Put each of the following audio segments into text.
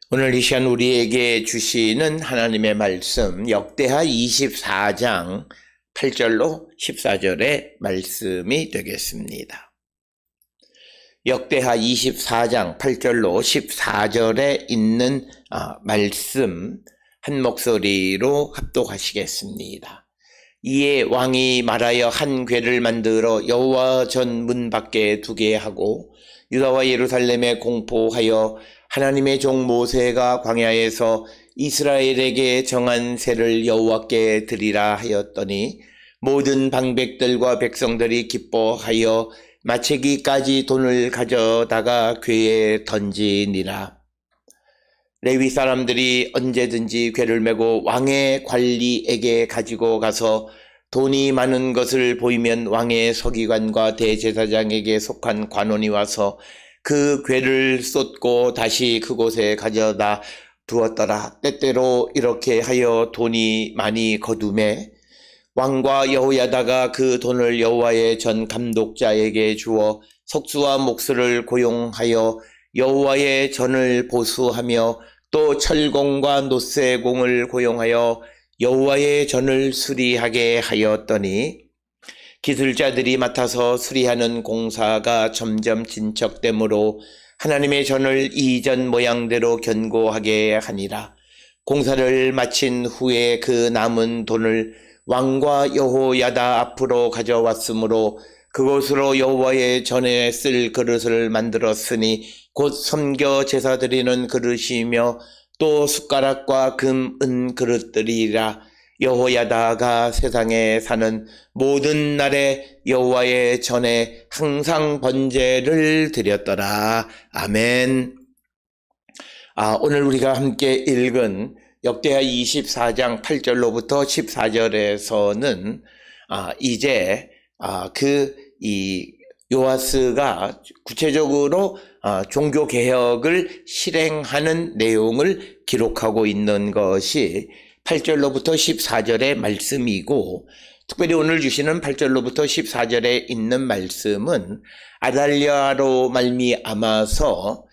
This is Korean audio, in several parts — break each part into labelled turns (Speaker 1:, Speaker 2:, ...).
Speaker 1: 오늘 이 시간 우리에게 주시는 하나님의 말씀 역대하 24장 8절로 14절의 말씀이 되겠습니다. 역대하 24장 8절로 14절에 있는 말씀 한 목소리로 합독하시겠습니다. 이에 왕이 말하여 한 궤를 만들어 여호와 전 문 밖에 두게 하고 유다와 예루살렘에 공포하여 하나님의 종 모세가 광야에서 이스라엘에게 정한 세를 여호와께 드리라 하였더니 모든 방백들과 백성들이 기뻐하여 마체기까지 돈을 가져다가 궤에 던지니라. 레위 사람들이 언제든지 궤를 메고 왕의 관리에게 가지고 가서 돈이 많은 것을 보이면 왕의 서기관과 대제사장에게 속한 관원이 와서 그 궤를 쏟고 다시 그곳에 가져다 두었더라. 때때로 이렇게 하여 돈이 많이 거두매 왕과 여호야다가 그 돈을 여호와의 전 감독자에게 주어 석수와 목수를 고용하여 여호와의 전을 보수하며 또 철공과 노쇠공을 고용하여 여호와의 전을 수리하게 하였더니 기술자들이 맡아서 수리하는 공사가 점점 진척되므로 하나님의 전을 이전 모양대로 견고하게 하니라. 공사를 마친 후에 그 남은 돈을 왕과 여호야다 앞으로 가져왔으므로 그곳으로 여호와의 전에 쓸 그릇을 만들었으니 곧 섬겨 제사 드리는 그릇이며 또 숟가락과 금, 은 그릇들이라. 여호야다가 세상에 사는 모든 날에 여호와의 전에 항상 번제를 드렸더라. 아멘. 오늘 우리가 함께 읽은 역대하 24장 8절로부터 14절에서는 이제 요아스가 구체적으로 종교개혁을 실행하는 내용을 기록하고 있는 것이 8절로부터 14절의 말씀이고, 특별히 오늘 주시는 8절로부터 14절에 있는 말씀은 아달랴로 말미암아서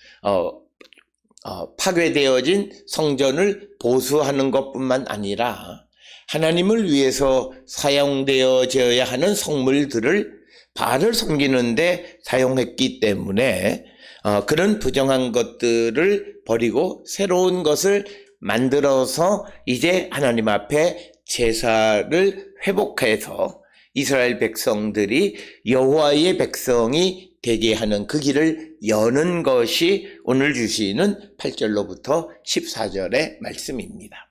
Speaker 1: 파괴되어진 성전을 보수하는 것뿐만 아니라 하나님을 위해서 사용되어져야 하는 성물들을 바알을 섬기는데 사용했기 때문에 그런 부정한 것들을 버리고 새로운 것을 만들어서 이제 하나님 앞에 제사를 회복해서 이스라엘 백성들이 여호와의 백성이 되게 하는 그 길을 여는 것이 오늘 주시는 8절로부터 14절의 말씀입니다.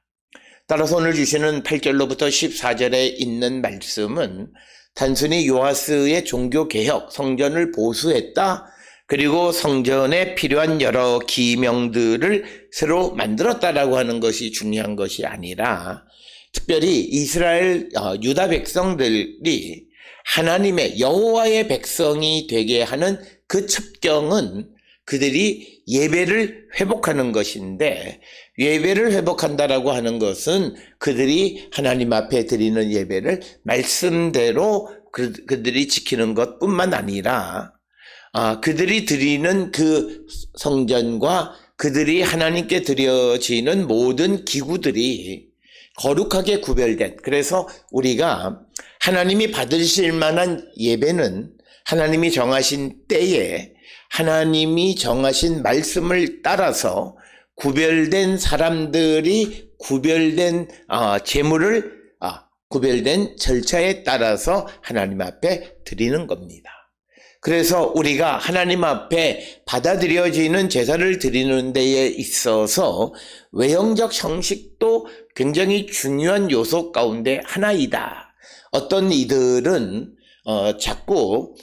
Speaker 1: 따라서 오늘 주시는 8절로부터 14절에 있는 말씀은 단순히 요아스의 종교개혁, 성전을 보수했다, 그리고 성전에 필요한 여러 기명들을 새로 만들었다라고 하는 것이 중요한 것이 아니라, 특별히 이스라엘 유다 백성들이 하나님의 여호와의 백성이 되게 하는 그 첩경은 그들이 예배를 회복하는 것인데, 예배를 회복한다라고 하는 것은 그들이 하나님 앞에 드리는 예배를 말씀대로 그들이 지키는 것뿐만 아니라 그들이 드리는 그 성전과 그들이 하나님께 드려지는 모든 기구들이 거룩하게 구별된, 그래서 우리가 하나님이 받으실 만한 예배는 하나님이 정하신 때에 하나님이 정하신 말씀을 따라서 구별된 사람들이 구별된 제물을 구별된 절차에 따라서 하나님 앞에 드리는 겁니다. 그래서 우리가 하나님 앞에 받아들여지는 제사를 드리는 데에 있어서 외형적 형식도 굉장히 중요한 요소 가운데 하나이다. 어떤 이들은 자꾸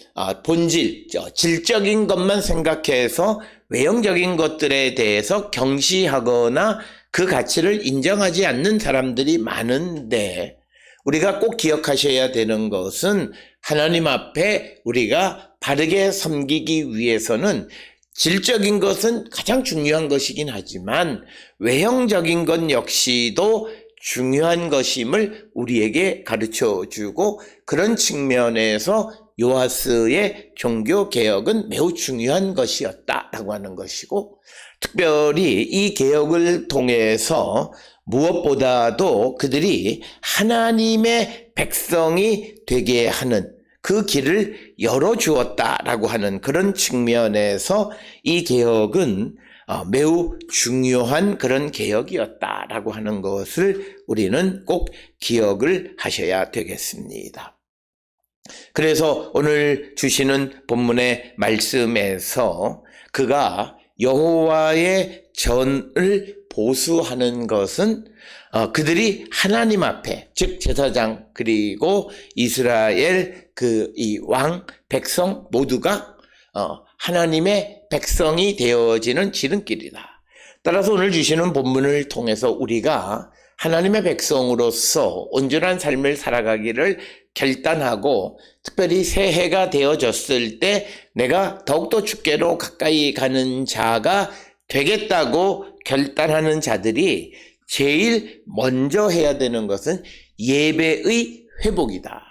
Speaker 1: 본질, 질적인 것만 생각해서 외형적인 것들에 대해서 경시하거나 그 가치를 인정하지 않는 사람들이 많은데, 우리가 꼭 기억하셔야 되는 것은 하나님 앞에 우리가 바르게 섬기기 위해서는 질적인 것은 가장 중요한 것이긴 하지만 외형적인 것 역시도 중요한 것임을 우리에게 가르쳐주고, 그런 측면에서 요아스의 종교 개혁은 매우 중요한 것이었다라고 하는 것이고, 특별히 이 개혁을 통해서 무엇보다도 그들이 하나님의 백성이 되게 하는 그 길을 열어주었다라고 하는 그런 측면에서 이 개혁은 매우 중요한 그런 개혁이었다라고 하는 것을 우리는 꼭 기억을 하셔야 되겠습니다. 그래서 오늘 주시는 본문의 말씀에서 그가 여호와의 전을 보수하는 것은 그들이 하나님 앞에, 즉 제사장 그리고 이스라엘 이 왕 백성 모두가 하나님의 백성이 되어지는 지름길이다. 따라서 오늘 주시는 본문을 통해서 우리가 하나님의 백성으로서 온전한 삶을 살아가기를 결단하고, 특별히 새해가 되어졌을 때 내가 더욱더 주께로 가까이 가는 자가 되겠다고 결단하는 자들이 제일 먼저 해야 되는 것은 예배의 회복이다.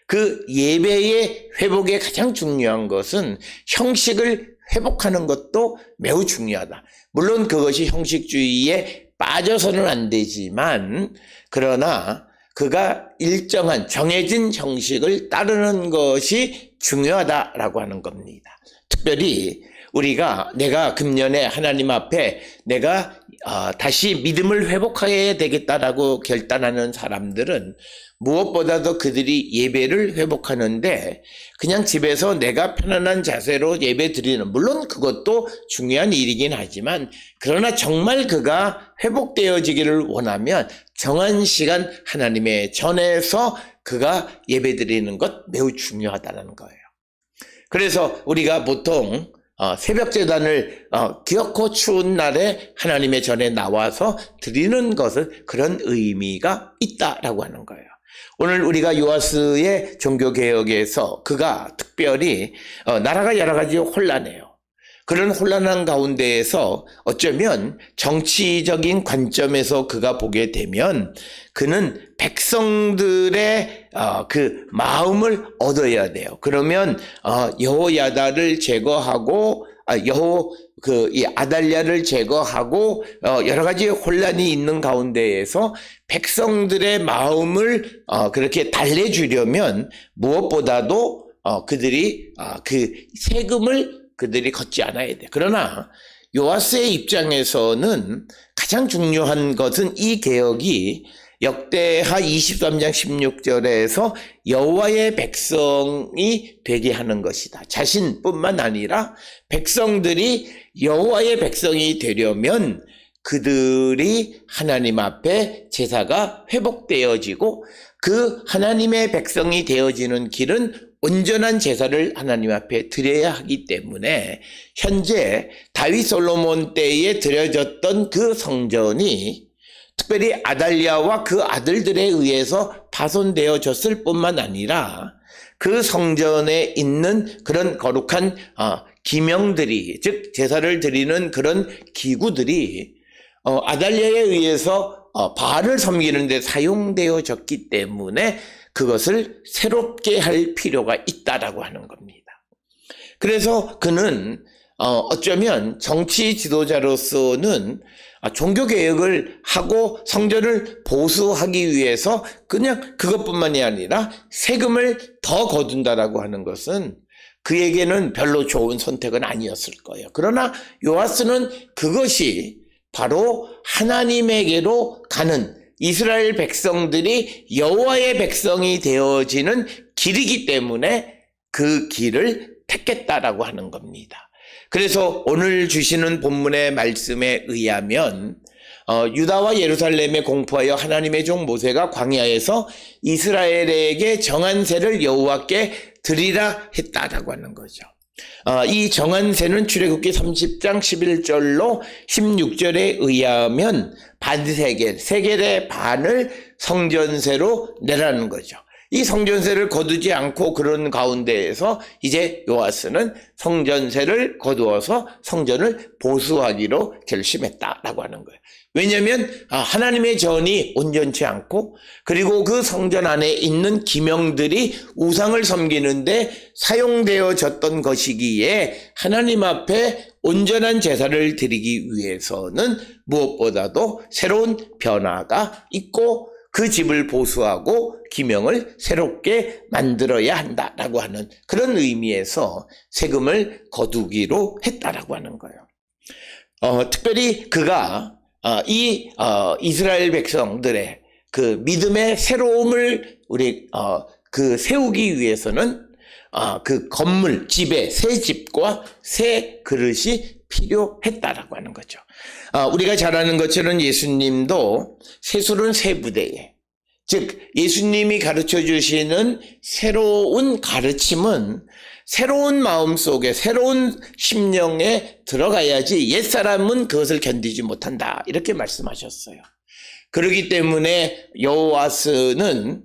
Speaker 1: 그 예배의 회복에 가장 중요한 것은 형식을 회복하는 것도 매우 중요하다. 물론 그것이 형식주의에 빠져서는 안 되지만, 그러나 그가 일정한 정해진 형식을 따르는 것이 중요하다라고 하는 겁니다. 특별히 내가 금년에 하나님 앞에 내가 다시 믿음을 회복해야 되겠다라고 결단하는 사람들은 무엇보다도 그들이 예배를 회복하는데 그냥 집에서 내가 편안한 자세로 예배 드리는, 물론 그것도 중요한 일이긴 하지만, 그러나 정말 그가 회복되어지기를 원하면 정한 시간 하나님의 전에서 그가 예배 드리는 것 매우 중요하다는 거예요. 그래서 우리가 보통 새벽 제단을 기어코 추운 날에 하나님의 전에 나와서 드리는 것은 그런 의미가 있다라고 하는 거예요. 오늘 우리가 요아스의 종교개혁에서 그가 특별히 나라가 여러 가지 혼란해요. 그런 혼란한 가운데에서 어쩌면 정치적인 관점에서 그가 보게 되면 그는 백성들의 그 마음을 얻어야 돼요. 그러면 여호야다를 제거하고 이 아달랴를 제거하고 여러 가지 혼란이 있는 가운데에서 백성들의 마음을 그렇게 달래주려면 무엇보다도 그들이 그 세금을 그들이 걷지 않아야 돼. 그러나 요아스의 입장에서는 가장 중요한 것은 이 개혁이 역대하 23장 16절에서 여호와의 백성이 되게 하는 것이다. 자신뿐만 아니라 백성들이 여호와의 백성이 되려면 그들이 하나님 앞에 제사가 회복되어지고, 그 하나님의 백성이 되어지는 길은 온전한 제사를 하나님 앞에 드려야 하기 때문에 현재 다윗 솔로몬 때에 드려졌던 그 성전이 특별히 아달랴와 그 아들들에 의해서 파손되어졌을 뿐만 아니라 그 성전에 있는 그런 거룩한 기명들이, 즉 제사를 드리는 그런 기구들이 아달랴에 의해서 바알을 섬기는 데 사용되어졌기 때문에 그것을 새롭게 할 필요가 있다라고 하는 겁니다. 그래서 그는 어쩌면 정치 지도자로서는 종교개혁을 하고 성전을 보수하기 위해서 그냥 그것뿐만이 아니라 세금을 더 거둔다라고 하는 것은 그에게는 별로 좋은 선택은 아니었을 거예요. 그러나 요아스는 그것이 바로 하나님에게로 가는, 이스라엘 백성들이 여호와의 백성이 되어지는 길이기 때문에 그 길을 택했다라고 하는 겁니다. 그래서 오늘 주시는 본문의 말씀에 의하면 유다와 예루살렘에 공포하여 하나님의 종 모세가 광야에서 이스라엘에게 정한 세를 여호와께 드리라 했다라고 하는 거죠. 이 정한 세는 출애굽기 30장 11절로 16절에 의하면 반세겔, 세겔의 반을 성전세로 내라는 거죠. 이 성전세를 거두지 않고 그런 가운데에서 이제 요아스는 성전세를 거두어서 성전을 보수하기로 결심했다라고 하는 거예요. 왜냐하면 하나님의 전이 온전치 않고 그리고 그 성전 안에 있는 기명들이 우상을 섬기는데 사용되어졌던 것이기에 하나님 앞에 온전한 제사를 드리기 위해서는 무엇보다도 새로운 변화가 있고 그 집을 보수하고 기명을 새롭게 만들어야 한다라고 하는 그런 의미에서 세금을 거두기로 했다라고 하는 거예요. 특별히 그가 이스라엘 백성들의 그 믿음의 새로움을 세우기 위해서는 그 건물, 집에 새 집과 새 그릇이 필요했다라고 하는 거죠. 우리가 잘 아는 것처럼 예수님도 세술은 세 부대에, 즉 예수님이 가르쳐 주시는 새로운 가르침은 새로운 마음 속에 새로운 심령에 들어가야지 옛사람은 그것을 견디지 못한다 이렇게 말씀하셨어요. 그렇기 때문에 여호와스는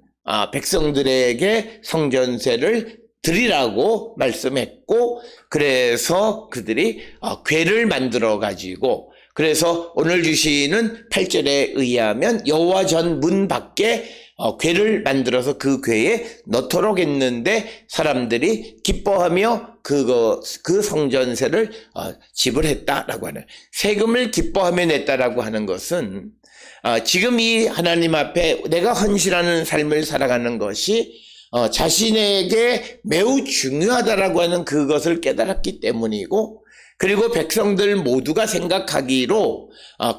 Speaker 1: 백성들에게 성전세를 드리라고 말씀했고 그래서 그들이 궤를 만들어 가지고 그래서 오늘 주시는 8절에 의하면 여호와 전 문 밖에 궤를 만들어서 그 궤에 넣도록 했는데 사람들이 기뻐하며 그 성전세를 지불했다라고 하는 세금을 기뻐하며 냈다라고 하는 것은 지금 이 하나님 앞에 내가 헌신하는 삶을 살아가는 것이 자신에게 매우 중요하다라고 하는 그것을 깨달았기 때문이고 그리고 백성들 모두가 생각하기로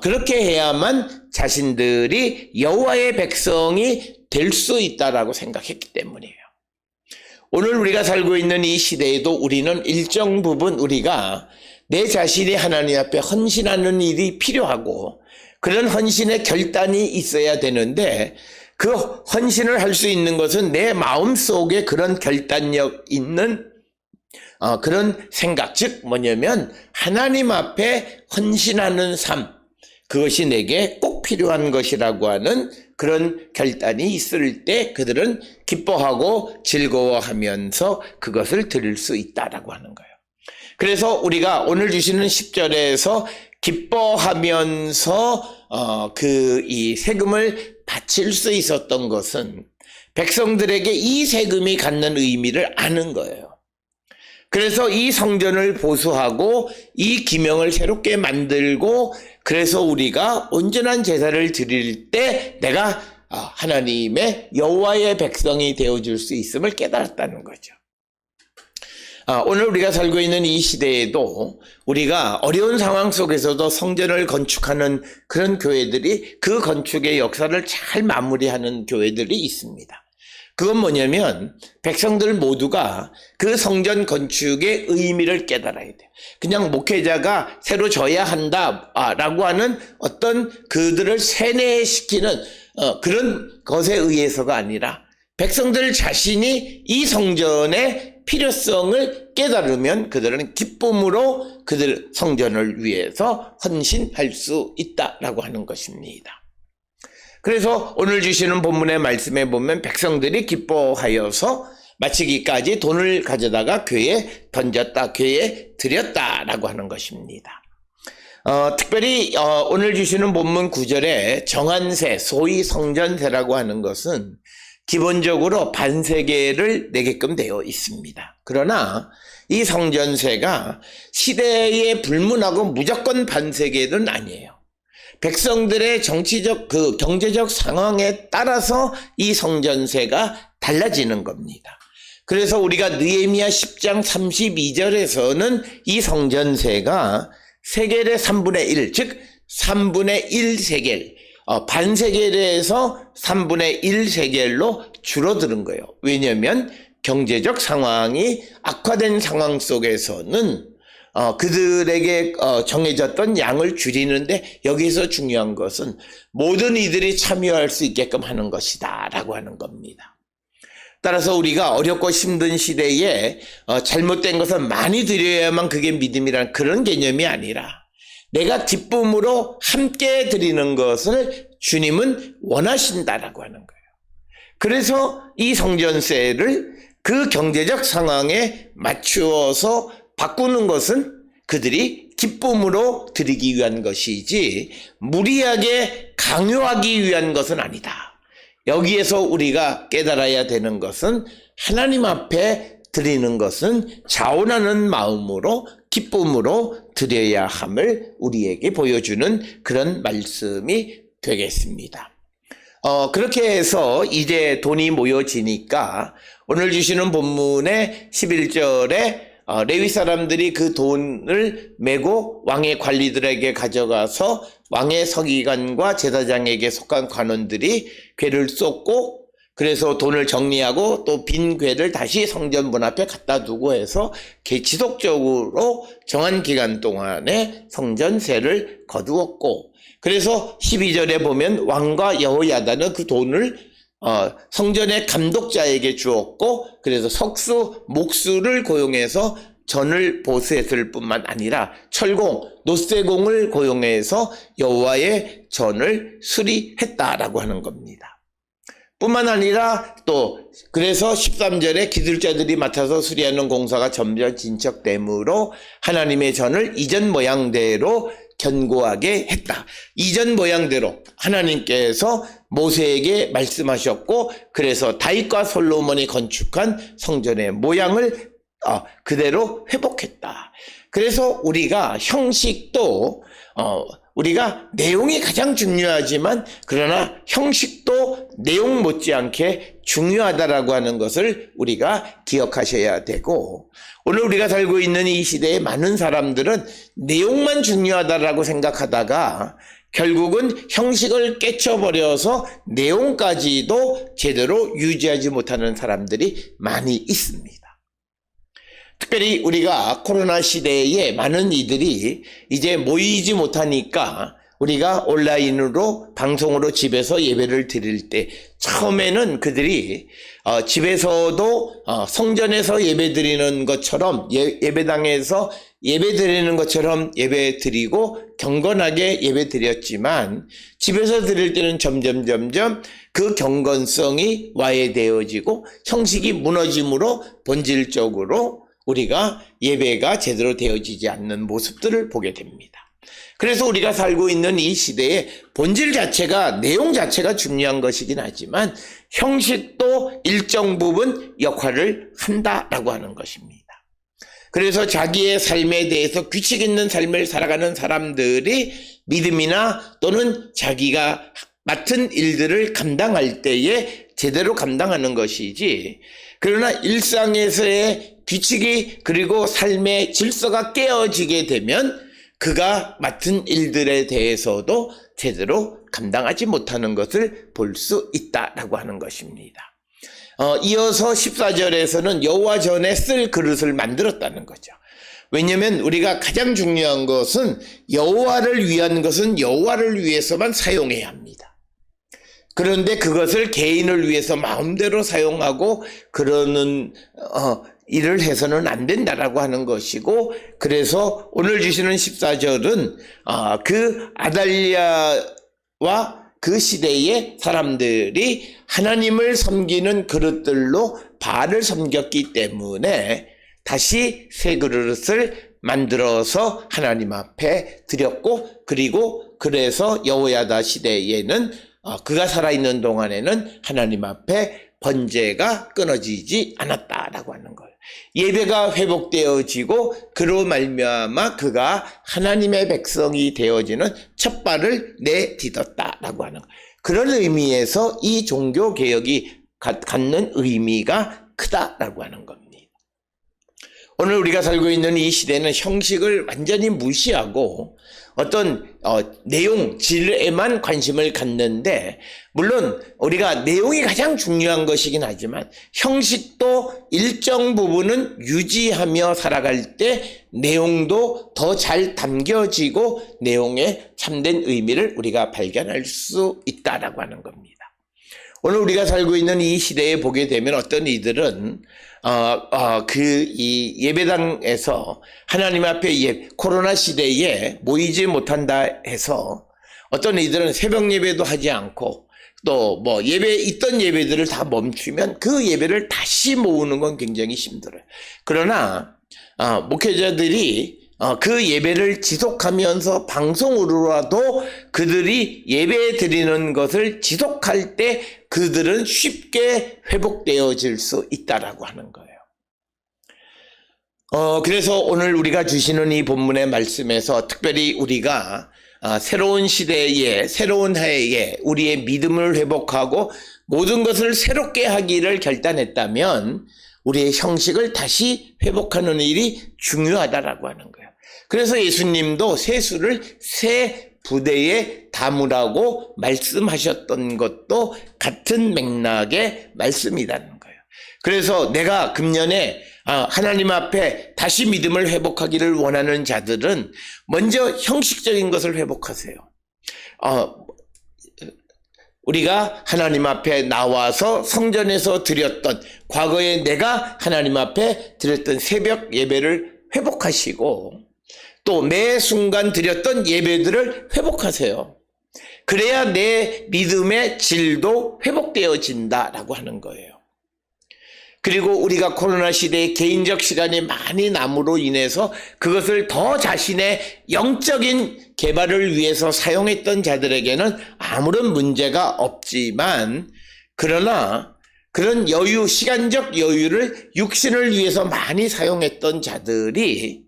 Speaker 1: 그렇게 해야만 자신들이 여호와의 백성이 될 수 있다라고 생각했기 때문이에요. 오늘 우리가 살고 있는 이 시대에도 우리는 일정 부분 우리가 내 자신이 하나님 앞에 헌신하는 일이 필요하고 그런 헌신의 결단이 있어야 되는데 그 헌신을 할 수 있는 것은 내 마음속에 그런 결단력 있는 그런 생각, 즉 뭐냐면 하나님 앞에 헌신하는 삶, 그것이 내게 꼭 필요한 것이라고 하는 그런 결단이 있을 때 그들은 기뻐하고 즐거워하면서 그것을 드릴 수 있다라고 하는 거예요. 그래서 우리가 오늘 주시는 10절에서 기뻐하면서 이 세금을 바칠 수 있었던 것은 백성들에게 이 세금이 갖는 의미를 아는 거예요. 그래서 이 성전을 보수하고 이 기명을 새롭게 만들고 그래서 우리가 온전한 제사를 드릴 때 내가 하나님의 여호와의 백성이 되어줄 수 있음을 깨달았다는 거죠. 오늘 우리가 살고 있는 이 시대에도 우리가 어려운 상황 속에서도 성전을 건축하는 그런 교회들이 그 건축의 역사를 잘 마무리하는 교회들이 있습니다. 그건 뭐냐면 백성들 모두가 그 성전 건축의 의미를 깨달아야 돼요. 그냥 목회자가 새로 져야 한다라고 하는 어떤 그들을 세뇌시키는 그런 것에 의해서가 아니라 백성들 자신이 이 성전의 필요성을 깨달으면 그들은 기쁨으로 그들 성전을 위해서 헌신할 수 있다라고 하는 것입니다. 그래서 오늘 주시는 본문의 말씀에 보면 백성들이 기뻐하여서 마치기까지 돈을 가져다가 궤에 던졌다, 궤에 드렸다라고 하는 것입니다. 특별히 오늘 주시는 본문 9절에 정한세, 소위 성전세라고 하는 것은 기본적으로 반세계를 내게끔 되어 있습니다. 그러나 이 성전세가 시대에 불문하고 무조건 반세계는 아니에요. 백성들의 정치적 경제적 상황에 따라서 이 성전세가 달라지는 겁니다. 그래서 우리가 느헤미야 10장 32절에서는 이 성전세가 세겔의 3분의 1, 즉 3분의 1 세겔, 반세겔에서 3분의 1 세겔로 줄어드는 거예요. 왜냐하면 경제적 상황이 악화된 상황 속에서는 그들에게 정해졌던 양을 줄이는데 여기서 중요한 것은 모든 이들이 참여할 수 있게끔 하는 것이다 라고 하는 겁니다. 따라서 우리가 어렵고 힘든 시대에 잘못된 것을 많이 드려야만 그게 믿음이라는 그런 개념이 아니라 내가 기쁨으로 함께 드리는 것을 주님은 원하신다라고 하는 거예요. 그래서 이 성전세를 그 경제적 상황에 맞추어서 바꾸는 것은 그들이 기쁨으로 드리기 위한 것이지 무리하게 강요하기 위한 것은 아니다. 여기에서 우리가 깨달아야 되는 것은 하나님 앞에 드리는 것은 자원하는 마음으로 기쁨으로 드려야 함을 우리에게 보여주는 그런 말씀이 되겠습니다. 그렇게 해서 이제 돈이 모여지니까 오늘 주시는 본문의 11절에 레위 사람들이 그 돈을 메고 왕의 관리들에게 가져가서 왕의 서기관과 제사장에게 속한 관원들이 궤를 쏟고 그래서 돈을 정리하고 또 빈 궤를 다시 성전 문 앞에 갖다 두고 해서 지속적으로 정한 기간 동안에 성전세를 거두었고 그래서 12절에 보면 왕과 여호야다는 그 돈을 성전의 감독자에게 주었고 그래서 석수, 목수를 고용해서 전을 보수했을 뿐만 아니라 철공, 노쇠공을 고용해서 여호와의 전을 수리했다라고 하는 겁니다. 뿐만 아니라 또 그래서 13절에 기술자들이 맡아서 수리하는 공사가 점점 진척되므로 하나님의 전을 이전 모양대로 견고하게 했다. 이전 모양대로 하나님께서 모세에게 말씀하셨고 그래서 다윗과 솔로몬이 건축한 성전의 모양을 그대로 회복했다. 그래서 우리가 형식도 우리가 내용이 가장 중요하지만 그러나 형식도 내용 못지않게 중요하다라고 하는 것을 우리가 기억하셔야 되고 오늘 우리가 살고 있는 이 시대에 많은 사람들은 내용만 중요하다라고 생각하다가 결국은 형식을 깨쳐버려서 내용까지도 제대로 유지하지 못하는 사람들이 많이 있습니다. 특별히 우리가 코로나 시대에 많은 이들이 이제 모이지 못하니까 우리가 온라인으로 방송으로 집에서 예배를 드릴 때 처음에는 그들이 집에서도 성전에서 예배 드리는 것처럼 예배당에서 예배 드리는 것처럼 예배 드리고 경건하게 예배 드렸지만 집에서 드릴 때는 점점 그 경건성이 와해되어지고 형식이 무너짐으로 본질적으로 우리가 예배가 제대로 되어지지 않는 모습들을 보게 됩니다. 그래서 우리가 살고 있는 이 시대의 본질 자체가 내용 자체가 중요한 것이긴 하지만 형식도 일정 부분 역할을 한다라고 하는 것입니다. 그래서 자기의 삶에 대해서 규칙 있는 삶을 살아가는 사람들이 믿음이나 또는 자기가 맡은 일들을 감당할 때에 제대로 감당하는 것이지 그러나 일상에서의 규칙이 그리고 삶의 질서가 깨어지게 되면 그가 맡은 일들에 대해서도 제대로 감당하지 못하는 것을 볼 수 있다라고 하는 것입니다. 이어서 14절에서는 여호와 전에 쓸 그릇을 만들었다는 거죠. 왜냐하면 우리가 가장 중요한 것은 여호와를 위한 것은 여호와를 위해서만 사용해야 합니다. 그런데 그것을 개인을 위해서 마음대로 사용하고 그러는 일을 해서는 안 된다라고 하는 것이고 그래서 오늘 주시는 14절은 그 아달랴와 그 시대의 사람들이 하나님을 섬기는 그릇들로 바알을 섬겼기 때문에 다시 새 그릇을 만들어서 하나님 앞에 드렸고 그리고 그래서 여호야다 시대에는 그가 살아있는 동안에는 하나님 앞에 번제가 끊어지지 않았다라고 하는 거예요. 예배가 회복되어지고 그로 말미암아 그가 하나님의 백성이 되어지는 첫 발을 내딛었다라고 하는 거예요. 그런 의미에서 이 종교개혁이 갖는 의미가 크다라고 하는 겁니다. 오늘 우리가 살고 있는 이 시대는 형식을 완전히 무시하고 어떤 내용, 질에만 관심을 갖는데 물론 우리가 내용이 가장 중요한 것이긴 하지만 형식도 일정 부분은 유지하며 살아갈 때 내용도 더 잘 담겨지고 내용의 참된 의미를 우리가 발견할 수 있다라고 하는 겁니다. 오늘 우리가 살고 있는 이 시대에 보게 되면 어떤 이들은 이 예배당에서 하나님 앞에 코로나 시대에 모이지 못한다 해서 어떤 이들은 새벽 예배도 하지 않고 또 뭐 있던 예배들을 다 멈추면 그 예배를 다시 모으는 건 굉장히 힘들어요. 그러나 목회자들이 그 예배를 지속하면서 방송으로라도 그들이 예배 드리는 것을 지속할 때 그들은 쉽게 회복되어질 수 있다라고 하는 거예요. 그래서 오늘 우리가 주시는 이 본문의 말씀에서 특별히 우리가 새로운 시대에, 새로운 해에 우리의 믿음을 회복하고 모든 것을 새롭게 하기를 결단했다면 우리의 형식을 다시 회복하는 일이 중요하다라고 하는 거예요. 그래서 예수님도 세수를 새 부대에 담으라고 말씀하셨던 것도 같은 맥락의 말씀이라는 거예요. 그래서 내가 금년에 하나님 앞에 다시 믿음을 회복하기를 원하는 자들은 먼저 형식적인 것을 회복하세요. 우리가 하나님 앞에 나와서 성전에서 드렸던, 과거에 내가 하나님 앞에 드렸던 새벽 예배를 회복하시고 또 매 순간 드렸던 예배들을 회복하세요. 그래야 내 믿음의 질도 회복되어진다라고 하는 거예요. 그리고 우리가 코로나 시대에 개인적 시간이 많이 남으로 인해서 그것을 더 자신의 영적인 개발을 위해서 사용했던 자들에게는 아무런 문제가 없지만, 그러나 그런 여유, 시간적 여유를 육신을 위해서 많이 사용했던 자들이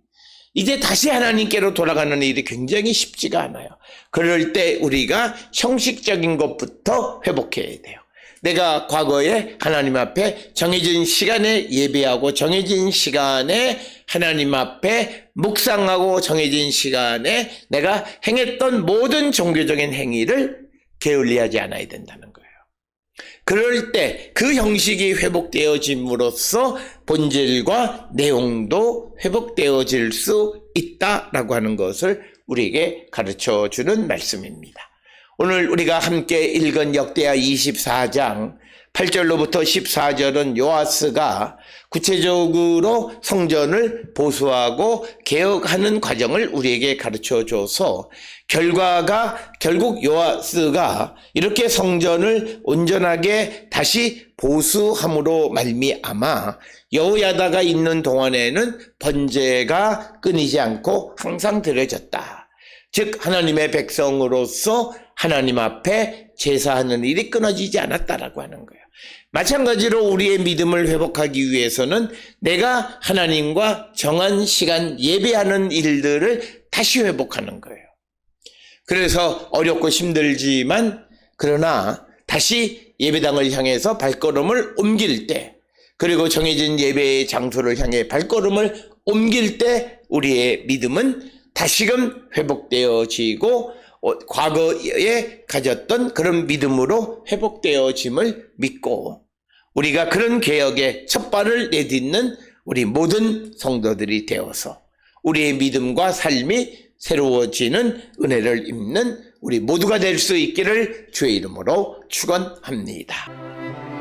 Speaker 1: 이제 다시 하나님께로 돌아가는 일이 굉장히 쉽지가 않아요. 그럴 때 우리가 형식적인 것부터 회복해야 돼요. 내가 과거에 하나님 앞에 정해진 시간에 예배하고 정해진 시간에 하나님 앞에 묵상하고 정해진 시간에 내가 행했던 모든 종교적인 행위를 게을리하지 않아야 된다는 거예요. 그럴 때 그 형식이 회복되어짐으로써 본질과 내용도 회복되어질 수 있다라고 하는 것을 우리에게 가르쳐주는 말씀입니다. 오늘 우리가 함께 읽은 역대하 24장 8절로부터 14절은 요아스가 구체적으로 성전을 보수하고 개혁하는 과정을 우리에게 가르쳐줘서 결국 요아스가 이렇게 성전을 온전하게 다시 보수함으로 말미암아 여호야다가 있는 동안에는 번제가 끊이지 않고 항상 드려졌다. 즉 하나님의 백성으로서 하나님 앞에 제사하는 일이 끊어지지 않았다라고 하는 거예요. 마찬가지로 우리의 믿음을 회복하기 위해서는 내가 하나님과 정한 시간 예배하는 일들을 다시 회복하는 거예요. 그래서 어렵고 힘들지만 그러나 다시 예배당을 향해서 발걸음을 옮길 때, 그리고 정해진 예배의 장소를 향해 발걸음을 옮길 때 우리의 믿음은 다시금 회복되어지고 과거에 가졌던 그런 믿음으로 회복되어짐을 믿고 우리가 그런 개혁의 첫 발을 내딛는 우리 모든 성도들이 되어서 우리의 믿음과 삶이 새로워지는 은혜를 입는 우리 모두가 될 수 있기를 주의 이름으로 축원합니다.